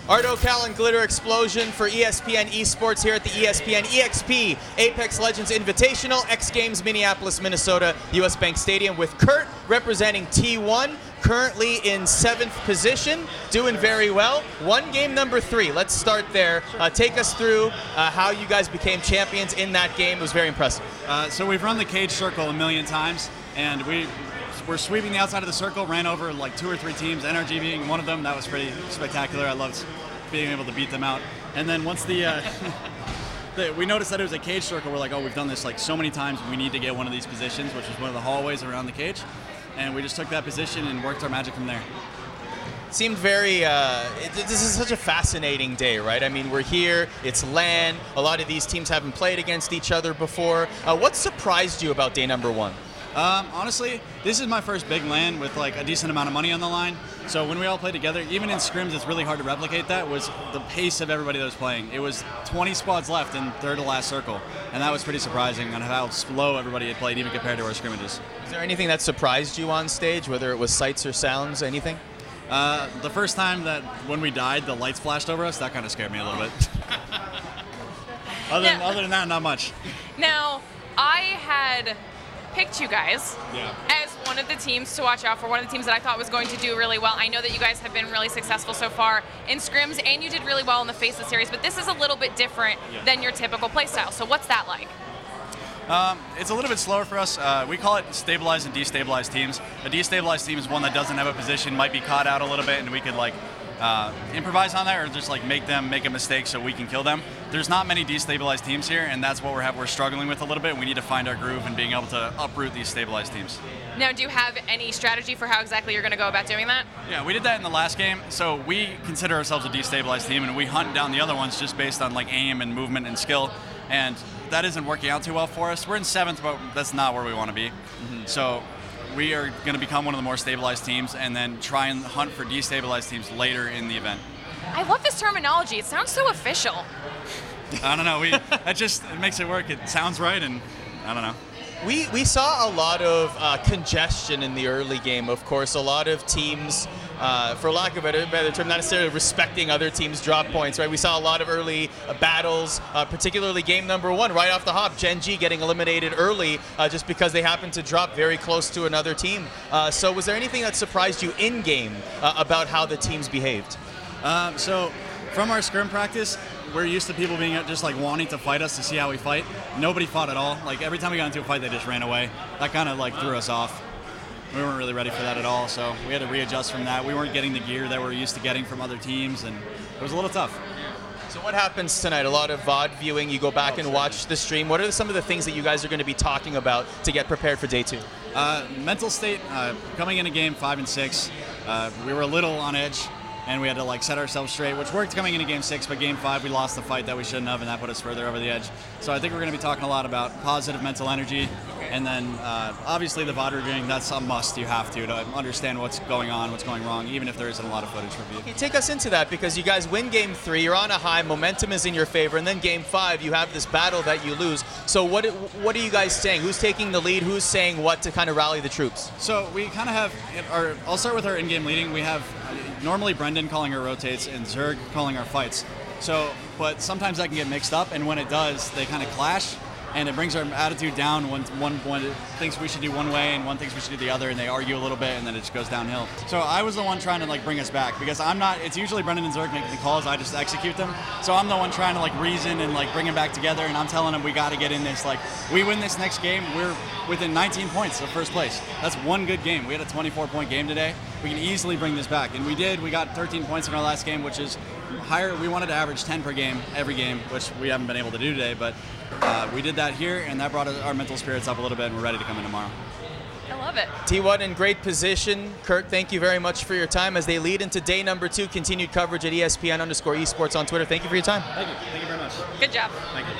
Arda Ocal and GlitterXplosion for ESPN Esports here at the ESPN EXP Apex Legends Invitational, X Games Minneapolis, Minnesota, US Bank Stadium, with Kurt representing T1, currently in 7th position, doing very well. Won game number 3. Let's start there. Take us through how you guys became champions in that game. It was very impressive. So we've run the cage circle a million times, and we're sweeping the outside of the circle, ran over like 2 or 3 teams, NRG being one of them. That was pretty spectacular. I loved being able to beat them out. And then once we noticed that it was a cage circle, we're like, oh, we've done this like so many times, we need to get one of these positions, which was one of the hallways around the cage. And we just took that position and worked our magic from there. Seemed very, this is such a fascinating day, right? I mean, we're here, it's LAN, a lot of these teams haven't played against each other before. What surprised you about day number 1? Honestly, this is my first big LAN with like a decent amount of money on the line. So when we all play together, even in scrims, it's really hard to replicate that, was the pace of everybody that was playing. It was 20 squads left in third to last circle, and that was pretty surprising on how slow everybody had played, even compared to our scrimmages. Is there anything that surprised you on stage, whether it was sights or sounds, anything? The first time that when we died, the lights flashed over us, that kind of scared me a little bit. Other than that, not much. Now, I had picked you guys as one of the teams to watch out for, one of the teams that I thought was going to do really well. I know that you guys have been really successful so far in scrims, and you did really well in the Faceless series, but this is a little bit different than your typical playstyle. So what's that like? It's a little bit slower for us. We call it stabilized and destabilized teams. A destabilized team is one that doesn't have a position, might be caught out a little bit, and we could like improvise on that, or just like make them make a mistake so we can kill them. There's not many destabilized teams here, and that's what we're struggling with a little bit. We need to find our groove and being able to uproot these stabilized teams. Now, do you have any strategy for how exactly you're going to go about doing that? Yeah, we did that in the last game. So we consider ourselves a destabilized team, and we hunt down the other ones just based on like aim and movement and skill, and that isn't working out too well for us. We're in 7th, but that's not where we want to be. So we are going to become one of the more stabilized teams and then try and hunt for destabilized teams later in the event. I love this terminology. It sounds so official. I don't know. It makes it work. It sounds right, and I don't know. We saw a lot of congestion in the early game, of course. A lot of teams, for lack of a better term, not necessarily respecting other teams' drop points, right? We saw a lot of early battles, particularly game number 1, right off the hop, Gen G getting eliminated early just because they happened to drop very close to another team. So was there anything that surprised you in-game about how the teams behaved? So from our scrim practice, we're used to people being just like wanting to fight us to see how we fight. Nobody fought at all. Like every time we got into a fight, they just ran away. That kind of like threw us off. We weren't really ready for that at all, so we had to readjust from that. We weren't getting the gear that we're used to getting from other teams, and it was a little tough. So what happens tonight? A lot of VOD viewing. You go back and watch the stream. What are some of the things that you guys are going to be talking about to get prepared for day 2? Mental state. Coming into game 5 and 6, we were a little on edge, and we had to like set ourselves straight, which worked coming into game 6, but game 5 we lost the fight that we shouldn't have, and that put us further over the edge. So I think we're going to be talking a lot about positive mental energy, and then obviously the VOD reviewing, that's a must. You have to understand what's going on, what's going wrong, even if there isn't a lot of footage review. Okay, take us into that, because you guys win game 3, you're on a high, momentum is in your favor, and then game 5 you have this battle that you lose. So what are you guys saying? Who's taking the lead? Who's saying what to kind of rally the troops? So we kind of have, I'll start with our in-game leading. We have normally Brendan calling our rotates and Zerg calling our fights. So, but sometimes that can get mixed up, and when it does, they kind of clash, and it brings our attitude down when one thinks we should do one way and one thinks we should do the other, and they argue a little bit, and then it just goes downhill. So I was the one trying to like bring us back, because it's usually Brendan and Zerg making the calls, I just execute them. So I'm the one trying to like reason and like bring them back together, and I'm telling them we got to get in this. Like, we win this next game, we're within 19 points of first place. That's one good game. We had a 24-point game today. We can easily bring this back, and we did. We got 13 points in our last game, which is higher. We wanted to average 10 per game every game, which we haven't been able to do today, but we did that here, and that brought our mental spirits up a little bit, and we're ready to come in tomorrow. I love it. T1 in great position. Kurt, thank you very much for your time as they lead into day number 2. Continued coverage at ESPN_Esports on Twitter. Thank you for your time. Thank you. Thank you very much. Good job. Thank you.